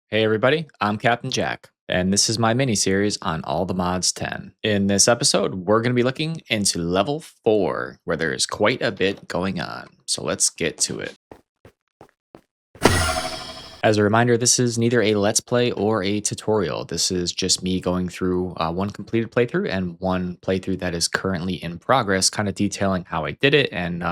Hey everybody, I'm Captain Jack, and this is my mini-series on all the mods 10. In this episode, we're going to be looking into level 4, where there's quite a bit going on. So let's get to it. As a reminder, this is neither a Let's Play or a tutorial. This is just me going through one completed playthrough and one playthrough that is currently in progress, kind of detailing how I did it and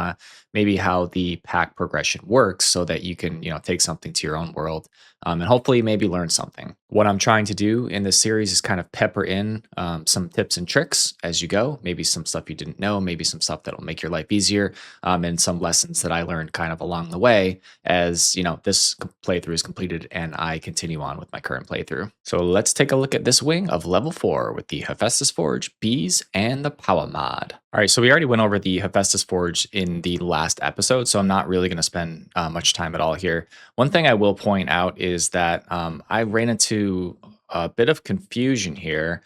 maybe how the pack progression works so that you can, take something to your own world and hopefully maybe learn something. What I'm trying to do in this series is kind of pepper in some tips and tricks as you go, maybe some stuff you didn't know, maybe some stuff that'll make your life easier, and some lessons that I learned kind of along the way as this playthrough is completed and I continue on with my current playthrough. So let's take a look at this wing of level 4 with the Hephaestus Forge, bees, and the Powah mod. All right, so we already went over the Hephaestus Forge in the last episode, so I'm not really going to spend much time at all here. One thing I will point out is that I ran into a bit of confusion here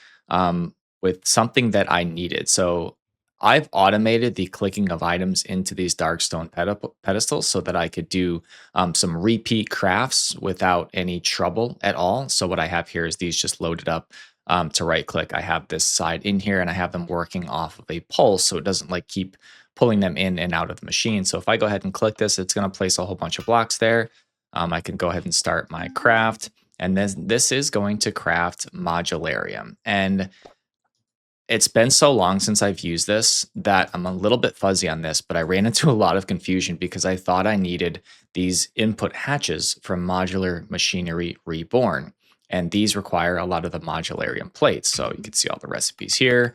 with something that I needed. So I've automated the clicking of items into these dark stone pedestals so that I could do some repeat crafts without any trouble at all. So what I have here is these just loaded up to right click. I have this side in here and I have them working off of a pulse so it doesn't like keep pulling them in and out of the machine. So if I go ahead and click this, it's going to place a whole bunch of blocks there. I can go ahead and start my craft. And then this is going to craft modularium. And it's been so long since I've used this that I'm a little bit fuzzy on this, but I ran into a lot of confusion because I thought I needed these input hatches from Modular Machinery Reborn. And these require a lot of the modularium plates. So you can see all the recipes here,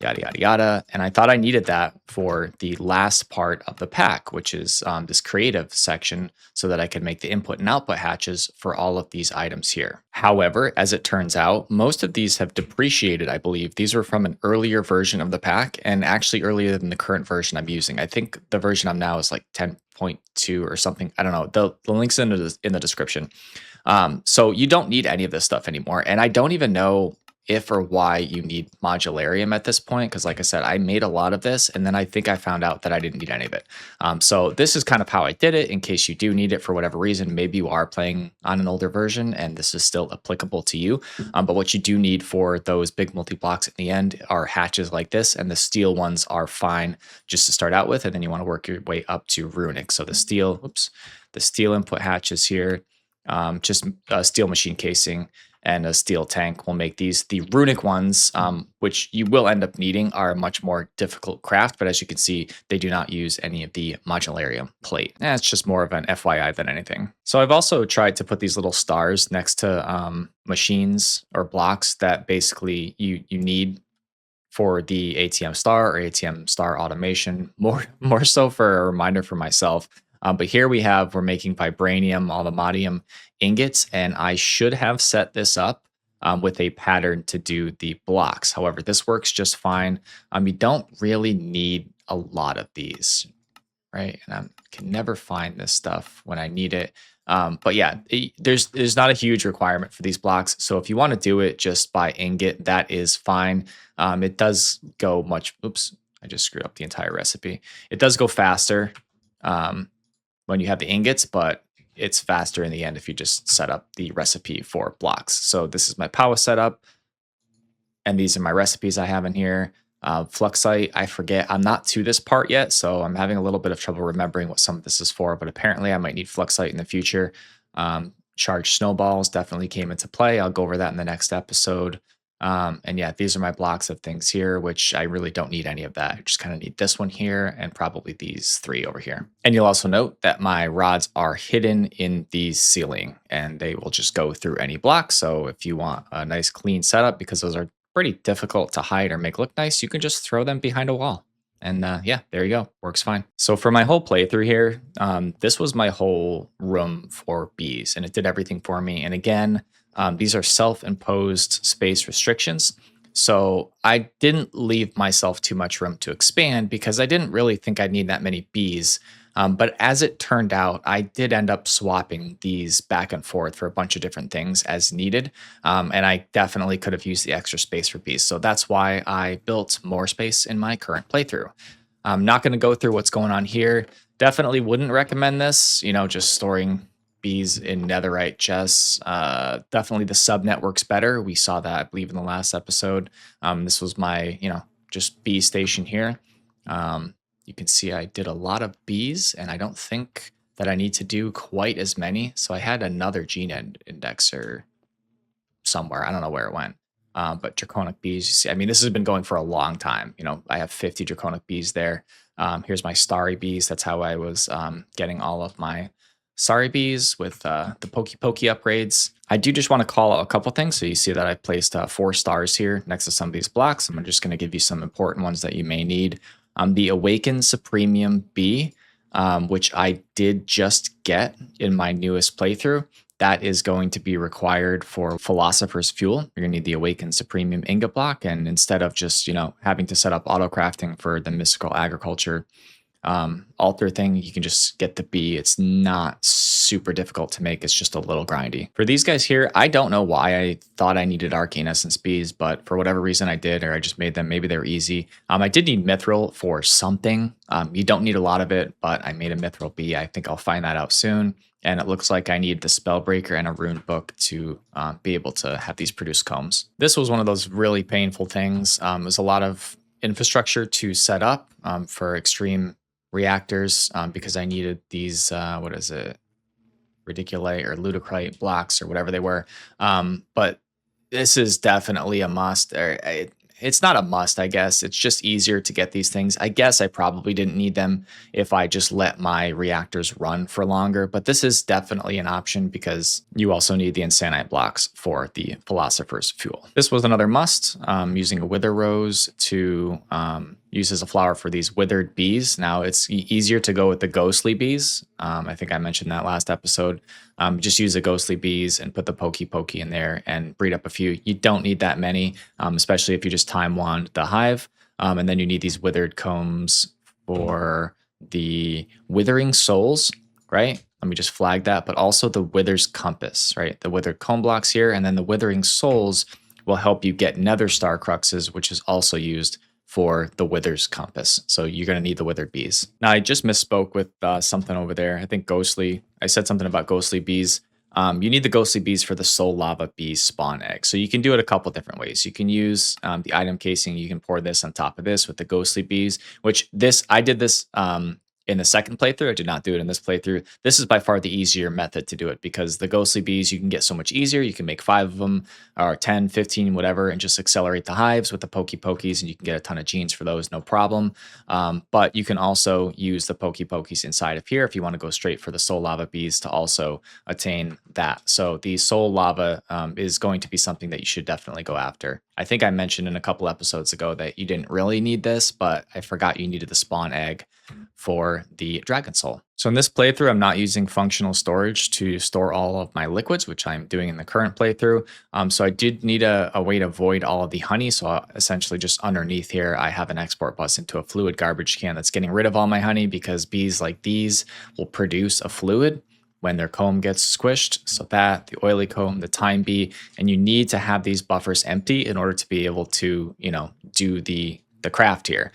yada, yada, yada. And I thought I needed that for the last part of the pack, which is this creative section so that I could make the input and output hatches for all of these items here. However, as it turns out, most of these have depreciated, I believe. These were from an earlier version of the pack and actually earlier than the current version I'm using. I think the version I'm now is like 10.2 or something. I don't know. The link's in the description. So you don't need any of this stuff anymore. And I don't even know if or why you need modularium at this point, because like I said, I made a lot of this and then I think I found out that I didn't need any of it. So this is kind of how I did it in case you do need it for whatever reason. Maybe you are playing on an older version and this is still applicable to you. But what you do need for those big multi-blocks at the end are hatches like this, and the steel ones are fine just to start out with, and then you want to work your way up to runic. So the steel input hatches here, just a steel machine casing and a steel tank will make these. The runic ones, which you will end up needing, are a much more difficult craft, but as you can see, they do not use any of the modularium plate. It's just more of an FYI than anything. So I've also tried to put these little stars next to machines or blocks that basically you need for the ATM star or ATM star automation, more so for a reminder for myself. But here we're making vibranium, allomadium ingots, and I should have set this up with a pattern to do the blocks. However, this works just fine. You don't really need a lot of these, right? And I can never find this stuff when I need it. But yeah, there's not a huge requirement for these blocks. So if you want to do it just by ingot, that is fine. It does go oops, I just screwed up the entire recipe. It does go faster when you have the ingots, but it's faster in the end if you just set up the recipe for blocks. So this is my Powah setup, and these are my recipes I have in here. Fluxite, I forget. I'm not to this part yet, so I'm having a little bit of trouble remembering what some of this is for, but apparently I might need Fluxite in the future. Charged snowballs definitely came into play. I'll go over that in the next episode. And yeah, these are my blocks of things here, which I really don't need any of that. I just kind of need this one here and probably these 3 over here. And you'll also note that my rods are hidden in the ceiling and they will just go through any block. So if you want a nice clean setup, because those are pretty difficult to hide or make look nice, you can just throw them behind a wall. And yeah, there you go. Works fine. So for my whole playthrough here, this was my whole room for bees and it did everything for me. And again, these are self-imposed space restrictions. So I didn't leave myself too much room to expand because I didn't really think I'd need that many bees. But as it turned out, I did end up swapping these back and forth for a bunch of different things as needed. And I definitely could have used the extra space for bees. So that's why I built more space in my current playthrough. I'm not going to go through what's going on here. Definitely wouldn't recommend this, just storing bees in netherite chests. Definitely the subnetwork's better. We saw that, I believe, in the last episode. This was my, just bee station here. You can see I did a lot of bees, and I don't think that I need to do quite as many. So I had another gene indexer somewhere. I don't know where it went. But draconic bees, you see, I mean, this has been going for a long time. I have 50 draconic bees there. Here's my starry bees. That's how I was getting all of my starry bees with the pokey pokey upgrades. I do just want to call out a couple things. So you see that I placed 4 stars here next to some of these blocks. I'm just going to give you some important ones that you may need. The Awakened Supremium bee, which I did just get in my newest playthrough. That is going to be required for Philosopher's Fuel. You're going to need the Awakened Supremium ingot block. And instead of just, having to set up auto crafting for the Mystical Agriculture altar thing, you can just get the bee. It's not super difficult to make. It's just a little grindy. For these guys here, I don't know why I thought I needed Arcane Essence bees, but for whatever reason I did, or I just made them. Maybe they're easy. I did need Mithril for something. You don't need a lot of it, but I made a Mithril bee. I think I'll find that out soon. And it looks like I need the Spellbreaker and a rune book to be able to have these produce combs. This was one of those really painful things. It was a lot of infrastructure to set up for extreme reactors because I needed these, what is it? Ridiculite or Ludicrite blocks or whatever they were. But this is definitely a must. It's not a must, I guess. It's just easier to get these things. I guess I probably didn't need them if I just let my reactors run for longer, but this is definitely an option because you also need the Insanite blocks for the Philosopher's Fuel. This was another must, using a Wither Rose to use as a flower for these withered bees. Now, it's easier to go with the ghostly bees. I think I mentioned that last episode. Just use the ghostly bees and put the pokey pokey in there and breed up a few. You don't need that many, especially if you just time wand the hive. And then you need these withered combs for the withering souls, right? Let me just flag that, but also the wither's compass, right? The withered comb blocks here, and then the withering souls will help you get nether star cruxes, which is also used for the wither's compass. So you're going to need the withered bees. Now, I just misspoke with something over there. I think ghostly, I said something about ghostly bees. You need the ghostly bees for the soul lava bee spawn egg. So you can do it a couple different ways. You can use the item casing. You can pour this on top of this with the ghostly bees, which I did this in the second playthrough. I did not do it in this playthrough. This is by far the easier method to do it because the ghostly bees you can get so much easier. You can make 5 of them or 10, 15, whatever, and just accelerate the hives with the pokey pokies, and you can get a ton of genes for those, no problem. But you can also use the pokey pokies inside of here if you want to go straight for the soul lava bees to also attain that. So the soul lava is going to be something that you should definitely go after. I think I mentioned in a couple episodes ago that you didn't really need this, but I forgot you needed the spawn egg for the dragon soul. So in this playthrough, I'm not using functional storage to store all of my liquids, which I'm doing in the current playthrough. So I did need a way to void all of the honey. So essentially just underneath here, I have an export bus into a fluid garbage can that's getting rid of all my honey because bees like these will produce a fluid when their comb gets squished. So that, the oily comb, the time bee, and you need to have these buffers empty in order to be able to, do the craft here.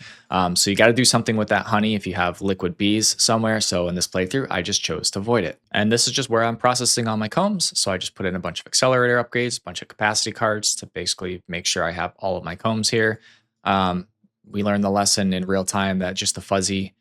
So you got to do something with that honey if you have liquid bees somewhere. So in this playthrough, I just chose to void it. And this is just where I'm processing all my combs. So I just put in a bunch of accelerator upgrades, a bunch of capacity cards to basically make sure I have all of my combs here. We learned the lesson in real time that just a fuzzy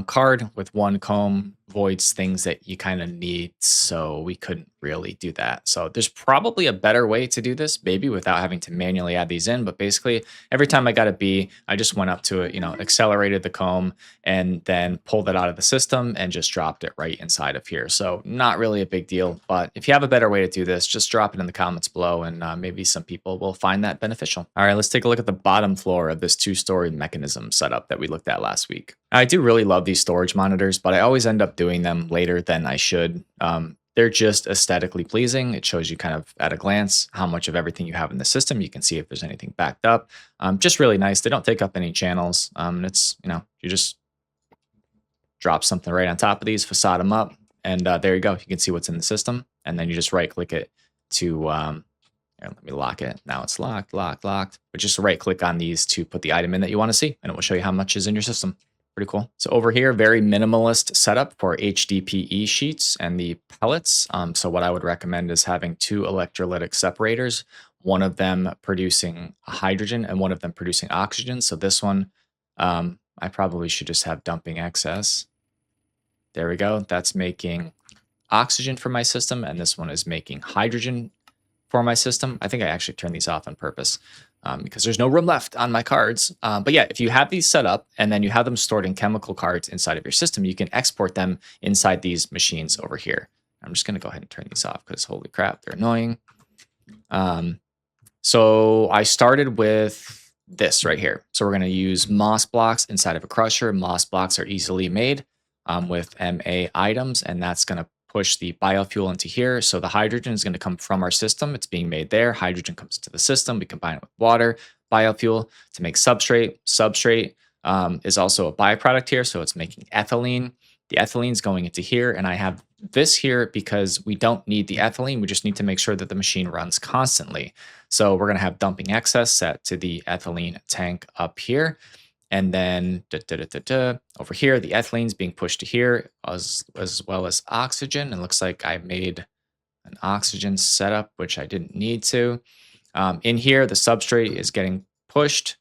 card with one comb voids things that you kind of need, so we couldn't really do that. So there's probably a better way to do this, maybe without having to manually add these in, but basically every time I got a bee, I just went up to it, accelerated the comb and then pulled it out of the system and just dropped it right inside of here. So not really a big deal, but if you have a better way to do this, just drop it in the comments below and maybe some people will find that beneficial. All right, let's take a look at the bottom floor of this 2-story mechanism setup that we looked at last week. I do really love these storage monitors, but I always end up doing them later than I should. They're just aesthetically pleasing. It shows you kind of at a glance how much of everything you have in the system. You can see if there's anything backed up. Just really nice. They don't take up any channels. It's, you just drop something right on top of these, facade them up, and there you go. You can see what's in the system. And then you just right click it to, here, let me lock it. Now it's locked. But just right click on these to put the item in that you want to see, and it will show you how much is in your system. Pretty cool. So over here, very minimalist setup for HDPE sheets and the pellets. So what I would recommend is having two electrolytic separators, one of them producing hydrogen and one of them producing oxygen. So this one, I probably should just have dumping excess. There we go. That's making oxygen for my system, and this one is making hydrogen for my system. I think I actually turned these off on purpose because there's no room left on my cards. But yeah, if you have these set up and then you have them stored in chemical cards inside of your system, you can export them inside these machines over here. I'm just going to go ahead and turn these off because holy crap, they're annoying. So I started with this right here. So we're going to use moss blocks inside of a crusher. Moss blocks are easily made with MA items, and that's going to push the biofuel into here. So the hydrogen is going to come from our system. It's being made there. Hydrogen comes into the system. We combine it with water, biofuel to make substrate. Substrate is also a byproduct here. So it's making ethylene. The ethylene is going into here, and I have this here because we don't need the ethylene. We just need to make sure that the machine runs constantly. So we're going to have dumping excess set to the ethylene tank up here. And then over here, the ethylene is being pushed to here as well as oxygen. It looks like I made an oxygen setup, which I didn't need to. In here, the substrate is getting pushed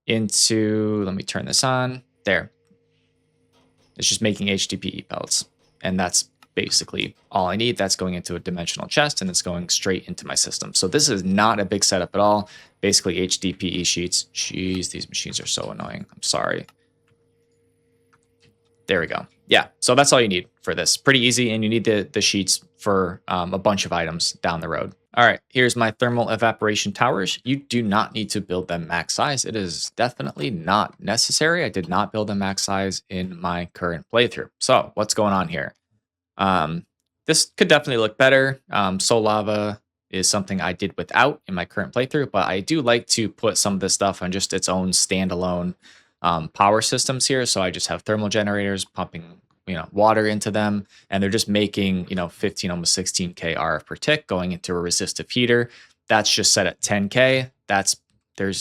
into, let me turn this on. There. It's just making HDPE pellets. And that's basically all I need. That's going into a dimensional chest, and it's going straight into my system. So this is not a big setup at all. Basically HDPE sheets. Jeez, these machines are so annoying. I'm sorry. There we go. Yeah, so that's all you need for this. Pretty easy, and you need the sheets for a bunch of items down the road. All right, here's my thermal evaporation towers. You do not need to build them max size. It is definitely not necessary. I did not build them max size in my current playthrough. So what's going on here? This could definitely look better. Solava is something I did without in my current playthrough, but I do like to put some of this stuff on just its own standalone power systems here. So I just have thermal generators pumping, water into them, and they're just making, 15, almost 16K RF per tick going into a resistive heater. That's just set at 10K.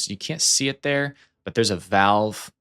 You can't see it there, but there's a valve.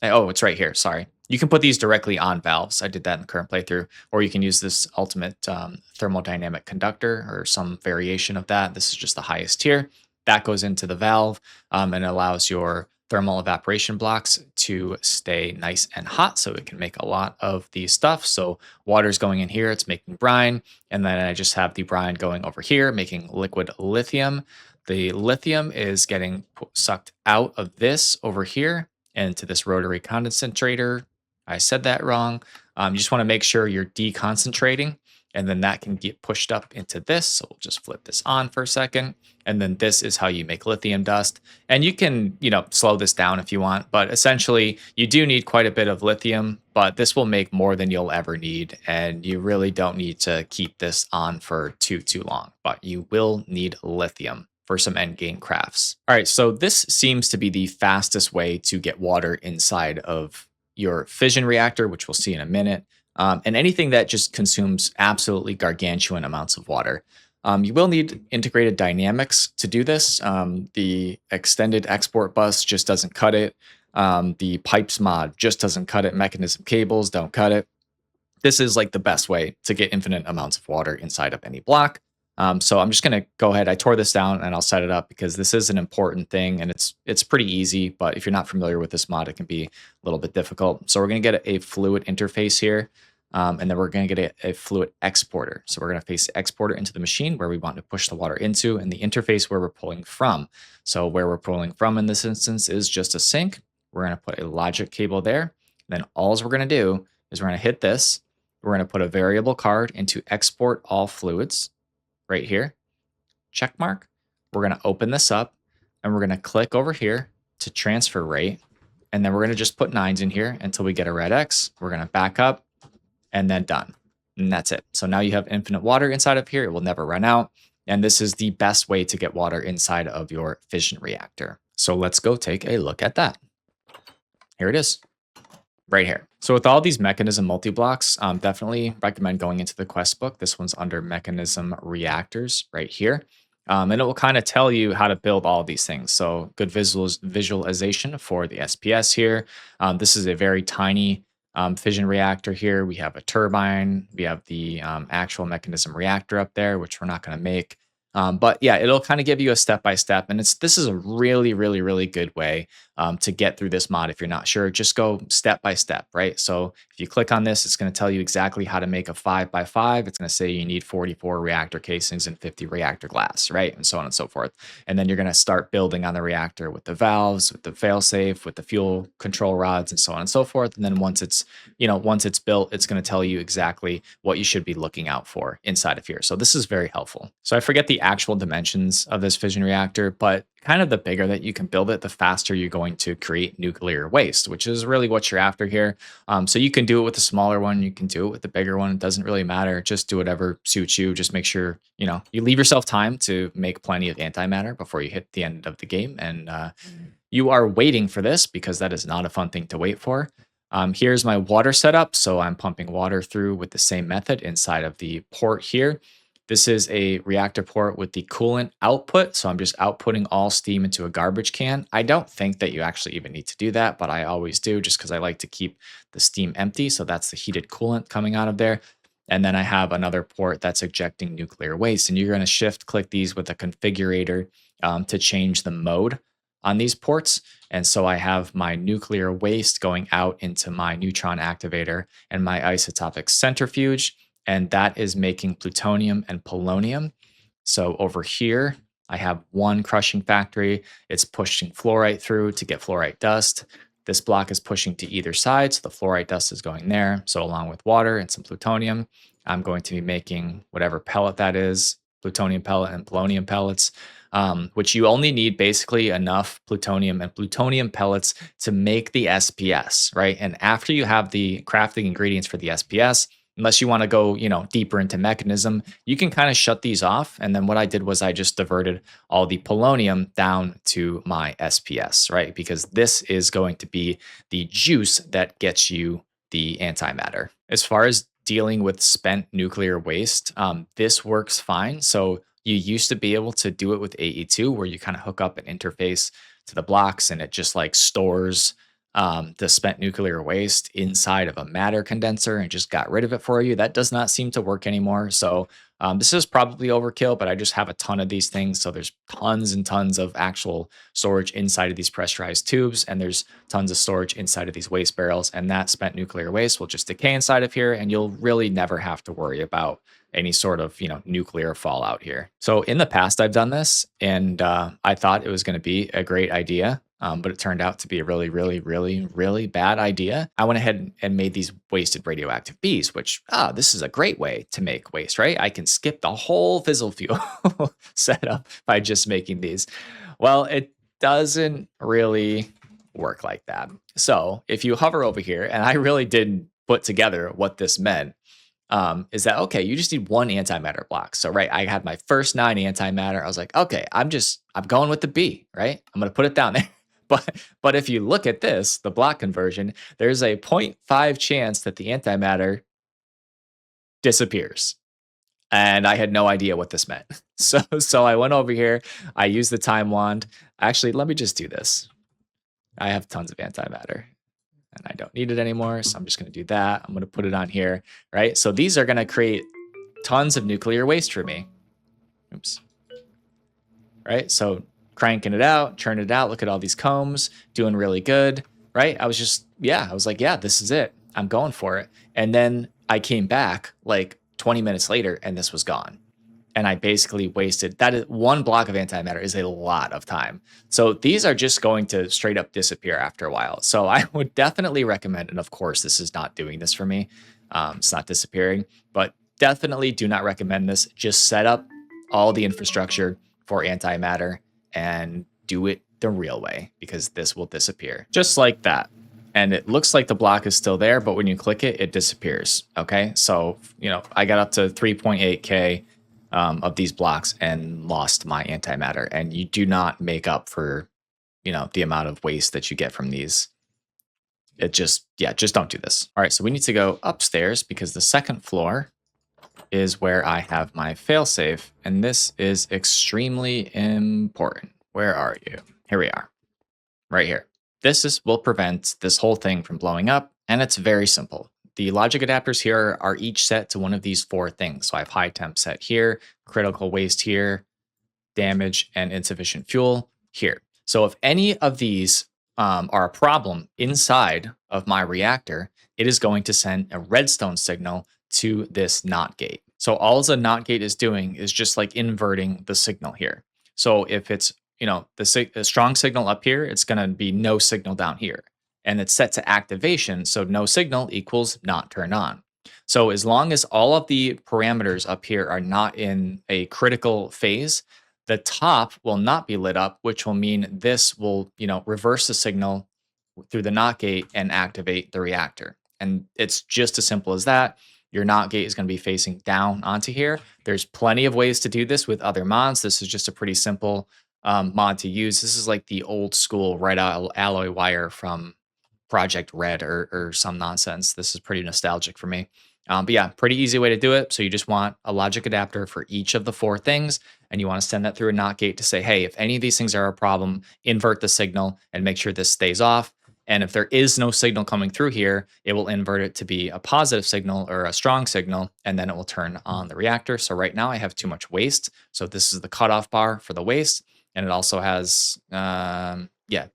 Oh, it's right here. Sorry. You can put these directly on valves. I did that in the current playthrough, or you can use this ultimate thermodynamic conductor or some variation of that. This is just the highest tier. That goes into the valve and allows your thermal evaporation blocks to stay nice and hot so it can make a lot of the stuff. So water's going in here, it's making brine, and then I just have the brine going over here, making liquid lithium. The lithium is getting sucked out of this over here into this rotary concentrator. I said that wrong. You just want to make sure you're deconcentrating, and then that can get pushed up into this. So we'll just flip this on for a second. And then this is how you make lithium dust. And you can, slow this down if you want, but essentially you do need quite a bit of lithium, but this will make more than you'll ever need. And you really don't need to keep this on for too long, but you will need lithium for some end game crafts. All right, so this seems to be the fastest way to get water inside of your fission reactor, which we'll see in a minute, and anything that just consumes absolutely gargantuan amounts of water. You will need integrated dynamics to do this. The extended export bus just doesn't cut it. The pipes mod just doesn't cut it. Mechanism cables don't cut it. This is like the best way to get infinite amounts of water inside of any block. So I'm just going to go ahead. I tore this down and I'll set it up because this is an important thing, and it's pretty easy. But if you're not familiar with this mod, it can be a little bit difficult. So we're going to get a fluid interface here. And then we're going to get a fluid exporter. So we're going to face the exporter into the machine where we want to push the water into, and the interface where we're pulling from. So where we're pulling from in this instance is just a sink. We're going to put a logic cable there. Then all we're going to do is we're going to hit this. We're going to put a variable card into export all fluids right here. Check mark. We're going to open this up, and we're going to click over here to transfer rate. And then we're going to just put 9s in here until we get a red X. We're going to back up. And then done. And that's it. So now you have infinite water inside of here. It will never run out. And this is the best way to get water inside of your fission reactor. So let's go take a look at that. Here it is. Right here. So with all these mechanism multi-blocks, definitely recommend going into the quest book. This one's under mechanism reactors right here. And it will kind of tell you how to build all these things. So good visualization for the SPS here. This is a very tiny fission reactor here. We have a turbine. We have the actual mechanism reactor up there, which we're not going to make. But yeah, it'll kind of give you a step by step, and this is a really, really, really good way to get through this mod. If you're not sure, just go step by step, right? So if you click on this, it's going to tell you exactly how to make a 5x5. It's going to say you need 44 reactor casings and 50 reactor glass, right? And so on and so forth. And then you're going to start building on the reactor with the valves, with the failsafe, with the fuel control rods, and so on and so forth. And then once it's built, it's going to tell you exactly what you should be looking out for inside of here. So this is very helpful. So I forget the actual dimensions of this fission reactor, but kind of the bigger that you can build it, the faster you're going to create nuclear waste, which is really what you're after here. So you can do it with the smaller one, you can do it with the bigger one. It doesn't really matter. Just do whatever suits you. Just make sure you leave yourself time to make plenty of antimatter before you hit the end of the game, and you are waiting for this because that is not a fun thing to wait for. Here's my water setup. So I'm pumping water through with the same method inside of the port here. This is a reactor port with the coolant output. So I'm just outputting all steam into a garbage can. I don't think that you actually even need to do that, but I always do just because I like to keep the steam empty. So that's the heated coolant coming out of there. And then I have another port that's ejecting nuclear waste. And you're going to shift click these with a configurator to change the mode on these ports. And so I have my nuclear waste going out into my neutron activator and my isotopic centrifuge, and that is making plutonium and polonium. So over here, I have one crushing factory. It's pushing fluorite through to get fluorite dust. This block is pushing to either side, so the fluorite dust is going there. So along with water and some plutonium, I'm going to be making whatever pellet that is, plutonium pellet and polonium pellets, which you only need basically enough plutonium and plutonium pellets to make the SPS, right? And after you have the crafting ingredients for the SPS, unless you want to go, deeper into mechanism, you can kind of shut these off. And then what I did was I just diverted all the polonium down to my SPS, right? Because this is going to be the juice that gets you the antimatter. As far as dealing with spent nuclear waste, this works fine. So you used to be able to do it with AE2, where you kind of hook up an interface to the blocks and it just like stores the spent nuclear waste inside of a matter condenser and just got rid of it for you. That does not seem to work anymore. So this is probably overkill, but I just have a ton of these things. So there's tons and tons of actual storage inside of these pressurized tubes, and there's tons of storage inside of these waste barrels. And that spent nuclear waste will just decay inside of here, and you'll really never have to worry about any sort of nuclear fallout here. So in the past, I've done this, and I thought it was going to be a great idea. But it turned out to be a really, really, really, really bad idea. I went ahead and made these wasted radioactive bees, which, this is a great way to make waste, right? I can skip the whole fissile fuel setup by just making these. Well, it doesn't really work like that. So if you hover over here, and I really didn't put together what this meant, is that, okay, you just need one antimatter block. So, right, I had my first 9 antimatter. I was like, okay, I'm going with the B, right? I'm going to put it down there. But if you look at this, the block conversion, there's a 0.5 chance that the antimatter disappears. And I had no idea what this meant. So I went over here, I used the time wand. Actually, let me just do this. I have tons of antimatter and I don't need it anymore. So I'm just going to do that. I'm going to put it on here, right? So these are going to create tons of nuclear waste for me. Oops. Right? So cranking it out, churning it out. Look at all these combs, doing really good, right? I was like, yeah, this is it. I'm going for it. And then I came back like 20 minutes later and this was gone. And I basically wasted, that is one block of antimatter is a lot of time. So these are just going to straight up disappear after a while. So I would definitely recommend, and of course, this is not doing this for me. It's not disappearing, but definitely do not recommend this. Just set up all the infrastructure for antimatter and do it the real way, because this will disappear just like that. And it looks like the block is still there, but when you click it, it disappears. Okay. So, I got up to 3.8K of these blocks and lost my antimatter, and you do not make up for, the amount of waste that you get from these. Just don't do this. All right. So we need to go upstairs because the second floor is where I have my failsafe, and this is extremely important. Where are you? Here we are, right here. Will prevent this whole thing from blowing up, and it's very simple. The logic adapters here are each set to one of these four things. So I have high temp set here, critical waste here, damage, and insufficient fuel here. So if any of these are a problem inside of my reactor, it is going to send a redstone signal to this NOT gate. So all the NOT gate is doing is just like inverting the signal here. So if it's the strong signal up here, it's going to be no signal down here, and it's set to activation. So no signal equals not turned on. So as long as all of the parameters up here are not in a critical phase, the top will not be lit up, which will mean this will, reverse the signal through the NOT gate and activate the reactor. And it's just as simple as that. Your NOT gate is going to be facing down onto here. There's plenty of ways to do this with other mods. This is just a pretty simple mod to use. This is like the old school red alloy wire from Project Red or some nonsense. This is pretty nostalgic for me. But yeah, pretty easy way to do it. So you just want a logic adapter for each of the four things, and you want to send that through a NOT gate to say, hey, if any of these things are a problem, invert the signal and make sure this stays off. And if there is no signal coming through here, it will invert it to be a positive signal or a strong signal, and then it will turn on the reactor. So right now I have too much waste. So this is the cutoff bar for the waste. And it also has,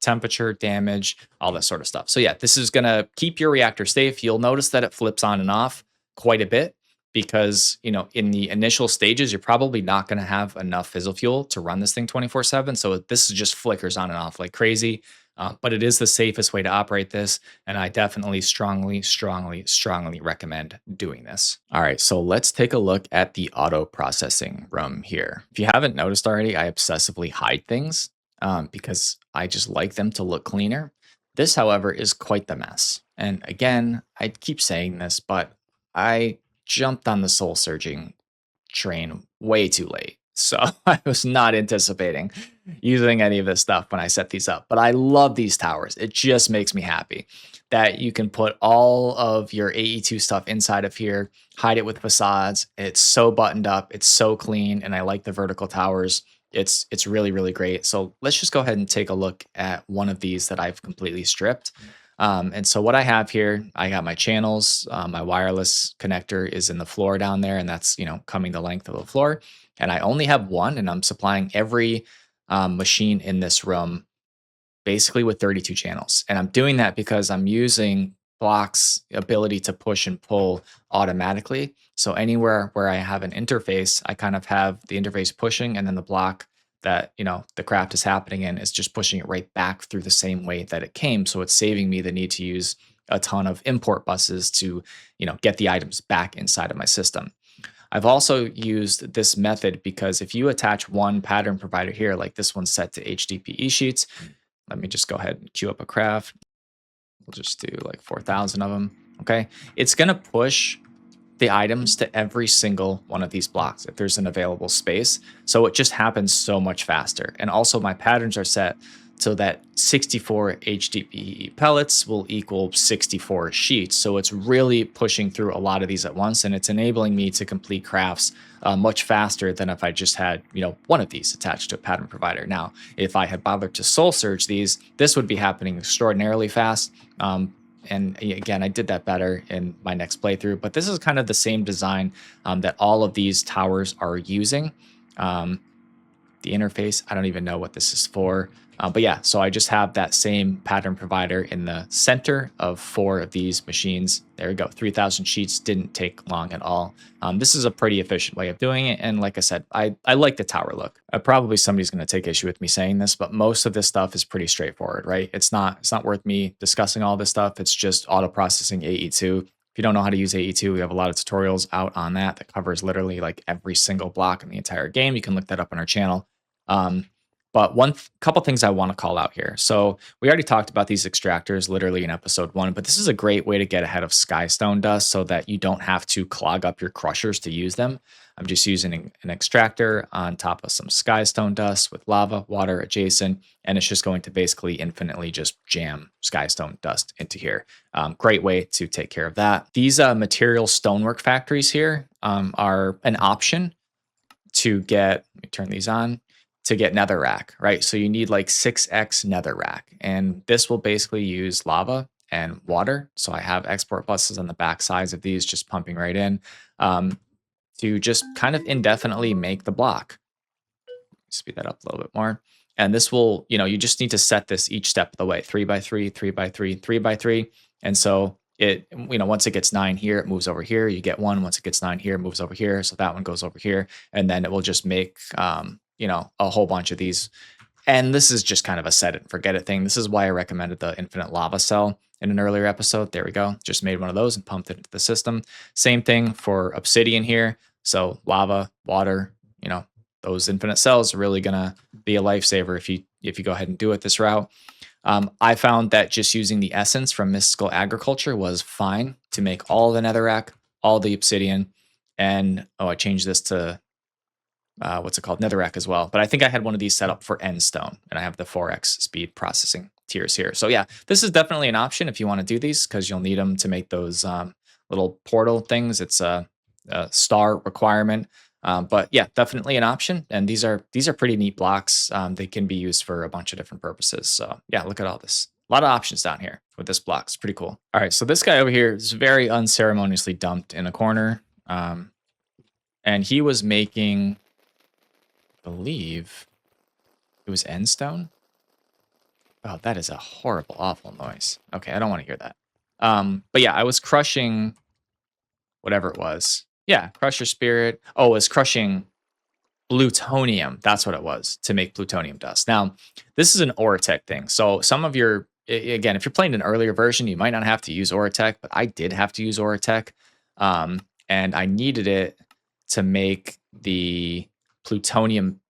temperature, damage, all that sort of stuff. So yeah, this is going to keep your reactor safe. You'll notice that it flips on and off quite a bit because, in the initial stages, you're probably not going to have enough fissile fuel to run this thing 24/7. So this just flickers on and off like crazy. But it is the safest way to operate this. And I definitely strongly, strongly, strongly recommend doing this. All right, so let's take a look at the auto processing room here. If you haven't noticed already, I obsessively hide things because I just like them to look cleaner. This, however, is quite the mess. And again, I keep saying this, but I jumped on the soul surging train way too late. So I was not anticipating using any of this stuff when I set these up. But I love these towers. It just makes me happy that you can put all of your AE2 stuff inside of here, hide it with facades. It's so buttoned up. It's so clean. And I like the vertical towers. It's really, really great. So let's just go ahead and take a look at one of these that I've completely stripped. And so what I have here, I got my channels, my wireless connector is in the floor down there, and that's, coming the length of the floor. And I only have one, and I'm supplying every machine in this room basically with 32 channels. And I'm doing that because I'm using Block's ability to push and pull automatically. So anywhere where I have an interface, I kind of have the interface pushing, and then the block that the craft is happening in is just pushing it right back through the same way that it came. So it's saving me the need to use a ton of import buses to get the items back inside of my system. I've also used this method because if you attach one pattern provider here, like this one's set to HDPE sheets, let me just go ahead and queue up a craft. We'll just do like 4,000 of them. Okay. It's going to push the items to every single one of these blocks if there's an available space. So it just happens so much faster. And also my patterns are set so that 64 HDPE pellets will equal 64 sheets. So it's really pushing through a lot of these at once, and it's enabling me to complete crafts much faster than if I just had, one of these attached to a pattern provider. Now, if I had bothered to soul surge these, this would be happening extraordinarily fast. And again, I did that better in my next playthrough, but this is kind of the same design that all of these towers are using. The interface, I don't even know what this is for. But yeah, so I just have that same pattern provider in the center of 4 of these machines. There we go. 3,000 sheets didn't take long at all. This is a pretty efficient way of doing it. And like I said, I like the tower look. Probably somebody's going to take issue with me saying this, but most of this stuff is pretty straightforward, right? It's not worth me discussing all this stuff. It's just auto processing AE2. If you don't know how to use AE2, we have a lot of tutorials out on that covers literally like every single block in the entire game. You can look that up on our channel. But couple things I want to call out here. So we already talked about these extractors literally in episode 1, but this is a great way to get ahead of skystone dust so that you don't have to clog up your crushers to use them. I'm just using an extractor on top of some skystone dust with lava, water adjacent, and it's just going to basically infinitely just jam skystone dust into here. Great way to take care of that. These material stonework factories here, are an option to get, let me turn these on, to get netherrack, right? So you need like 6x netherrack. And this will basically use lava and water. So I have export buses on the back sides of these just pumping right in um, to just kind of indefinitely make the block. Speed that up a little bit more. And this will, you just need to set this each step of the way, 3 by 3, 3 by 3, 3 by 3. And so it, once it gets 9 here, it moves over here. You get 1. Once it gets 9 here, it moves over here. So that one goes over here. And then it will just make, a whole bunch of these. And this is just kind of a set it and forget it thing. This is why I recommended the infinite lava cell in an earlier episode. There we go. Just made one of those and pumped it into the system. Same thing for obsidian here. So lava, water, those infinite cells are really gonna be a lifesaver if you go ahead and do it this route. I found that just using the essence from Mystical Agriculture was fine to make all the netherrack, all the obsidian, and I changed this to what's it called, netherrack as well. But I think I had one of these set up for end stone, and I have the 4x speed processing tiers here. So yeah, this is definitely an option if you want to do these because you'll need them to make those little portal things. It's a star requirement. But yeah, definitely an option. And these are pretty neat blocks. They can be used for a bunch of different purposes. So yeah, look at all this. A lot of options down here with this block. It's pretty cool. All right, so this guy over here is very unceremoniously dumped in a corner. And he was making, I believe it was end stone. Oh, that is a horrible, awful noise. Okay, I don't want to hear that. But yeah, I was crushing whatever it was. Yeah, Crusher Spirit. Oh, it was crushing plutonium. That's what it was to make plutonium dust. Now, this is an Oratech thing. So some of your, again, if you're playing an earlier version, you might not have to use Oratech, but I did have to use Oratech. And I needed it to make the plutonium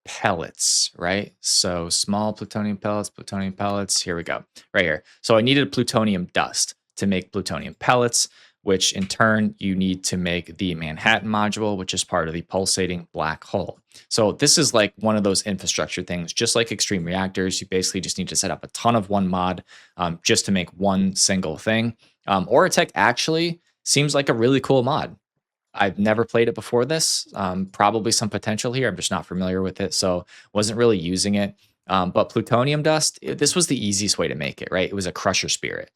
pellets, right? So small plutonium pellets. Here we go, right here. So I needed plutonium dust to make plutonium pellets, which in turn you need to make the Manhattan module, which is part of the pulsating black hole. So this is like one of those infrastructure things, just like extreme reactors. You basically just need to set up a ton of one mod just to make one single thing. Oratech actually seems like a really cool mod. I've never played it before this. Probably some potential here. I'm just not familiar with it, so wasn't really using it. But plutonium dust, this was the easiest way to make it, right? It was a crusher spirit.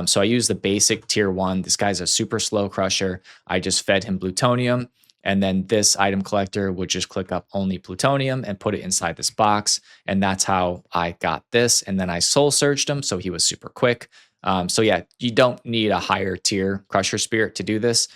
So I used the basic tier 1. This guy's a super slow crusher. I just fed him plutonium, and then this item collector would just click up only plutonium and put it inside this box. And that's how I got this. And then I soul searched him, so he was super quick. So yeah, you don't need a higher tier crusher spirit to do this.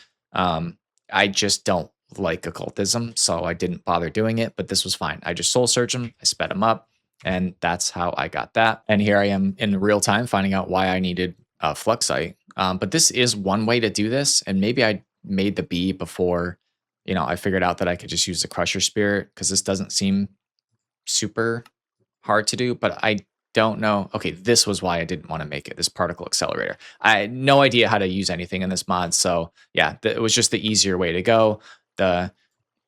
I just don't like occultism, so I didn't bother doing it, but this was fine. I just soul searched him, I sped him up, and that's how I got that. And here I am in real time finding out why I needed Fluxite. But this is one way to do this, and maybe I made the B before, I figured out that I could just use the Crusher Spirit, because this doesn't seem super hard to do, but I don't know. Okay, this was why I didn't want to make it, this particle accelerator. I had no idea how to use anything in this mod, so yeah, it was just the easier way to go. The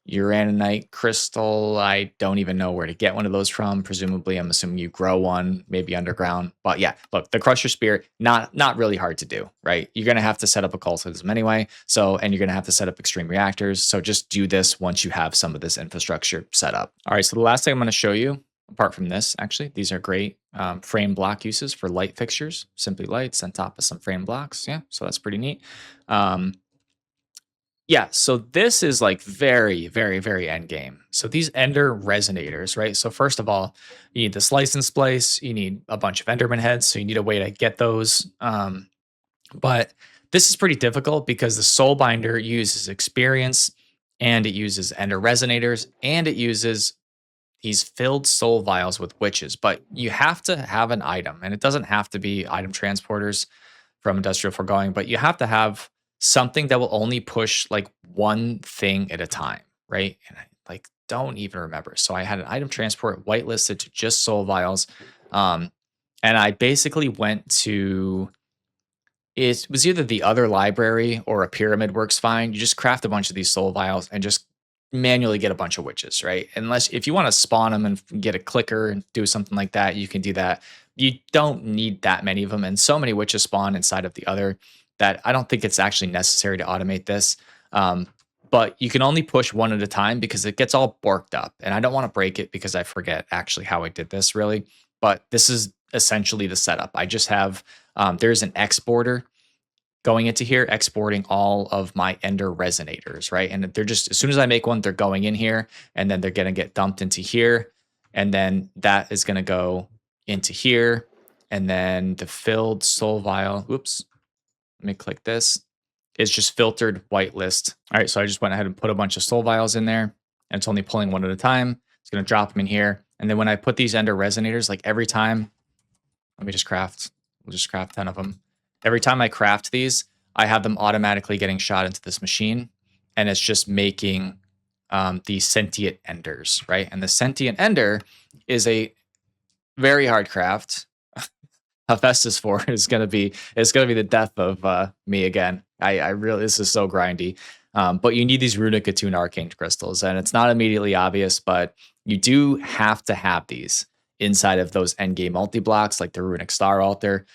uraninite crystal, I don't even know where to get one of those from. Presumably, I'm assuming you grow one, maybe underground. But yeah, look, the Crusher Spear, not really hard to do, right? You're gonna have to set up occultism anyway, and you're gonna have to set up extreme reactors. So just do this once you have some of this infrastructure set up. All right, so the last thing I'm gonna show you, apart from this, actually, these are great frame block uses for light fixtures. Simply lights on top of some frame blocks. Yeah, so that's pretty neat. Yeah, so this is like very, very, very end game. So these Ender resonators, right? So first of all, you need this license splice. You need a bunch of Enderman heads. So you need a way to get those. But this is pretty difficult because the Soul Binder uses experience, and it uses Ender resonators, and it uses these filled soul vials with witches. But you have to have an item, and it doesn't have to be item transporters from Industrial Foregoing, but you have to have something that will only push like one thing at a time, right? And I don't even remember. So I had an item transport whitelisted to just soul vials. And I basically went to, it was either the other library or a pyramid works fine. You just craft a bunch of these soul vials and just manually get a bunch of witches, right? Unless if you want to spawn them and get a clicker and do something like that, you can do that. You don't need that many of them, and so many witches spawn inside of the other that I don't think it's actually necessary to automate this. but you can only push one at a time because it gets all borked up. And I don't want to break it because I forget actually how I did this really. But this is essentially the setup. I just have, there's an exporter going into here, exporting all of my ender resonators, right? And they're just, as soon as I make one, they're going in here and then they're going to get dumped into here. And then that is going to go into here. And then the filled soul vial, oops, let me click this, is just filtered whitelist. All right, so I just went ahead and put a bunch of soul vials in there, and it's only pulling one at a time. It's going to drop them in here. And then when I put these ender resonators, like every time, let me just craft, we'll just craft 10 of them. Every time I craft these, I have them automatically getting shot into this machine, and it's just making these sentient enders, right? And the sentient ender is a very hard craft. Hephaestus 4 is gonna be the death of me again. I really, this is so grindy. But you need these runic attuned arcane crystals, and it's not immediately obvious, but you do have to have these inside of those endgame multi blocks, like the runic star altar,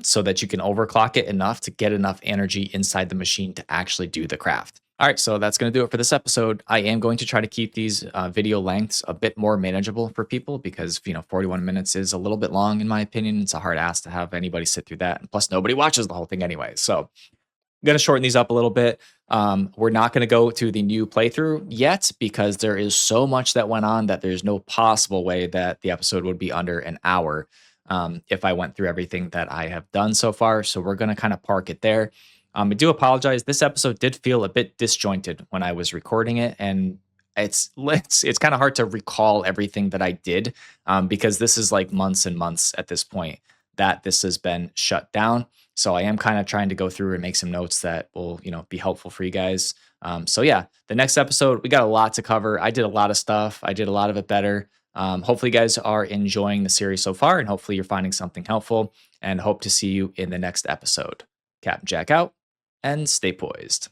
so that you can overclock it enough to get enough energy inside the machine to actually do the craft. All right, so that's going to do it for this episode. I am going to try to keep these video lengths a bit more manageable for people because 41 minutes is a little bit long in my opinion. It's a hard ask to have anybody sit through that, and plus nobody watches the whole thing anyway. So I'm going to shorten these up a little bit. We're not going to go to the new playthrough yet because there is so much that went on that there's no possible way that the episode would be under an hour if I went through everything that I have done so far. So we're going to kind of park it there. I do apologize. This episode did feel a bit disjointed when I was recording it, and it's kind of hard to recall everything that I did because this is like months and months at this point that this has been shut down. So I am kind of trying to go through and make some notes that will be helpful for you guys. So yeah, the next episode we got a lot to cover. I did a lot of stuff. I did a lot of it better. Hopefully, you guys are enjoying the series so far, and hopefully, you're finding something helpful. And hope to see you in the next episode. Captain Jack out and stay poised.